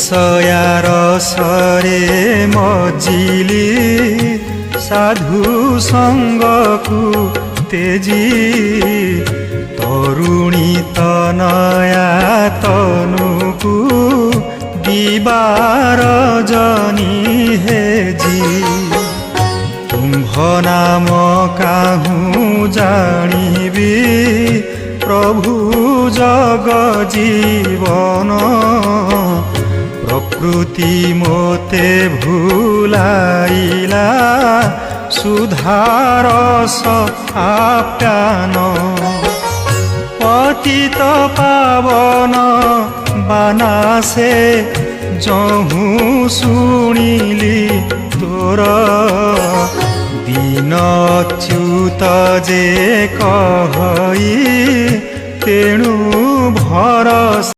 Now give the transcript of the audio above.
বিষয়ার সরে মজিলি সাধু সঙ্গকু তেজি তরুণী তনয়া তনুকু দিবার জনি হেজি তুম্ভ নাম কাহু জানিবি প্রভু জগ জীবন প্রকৃতি মোতে ভুলাইলা সুধারস আপ্যান পতিত পাবন বানাসে যহু শুনিলি তোর দিন চ্যুত যে কহই তেণু ভরসা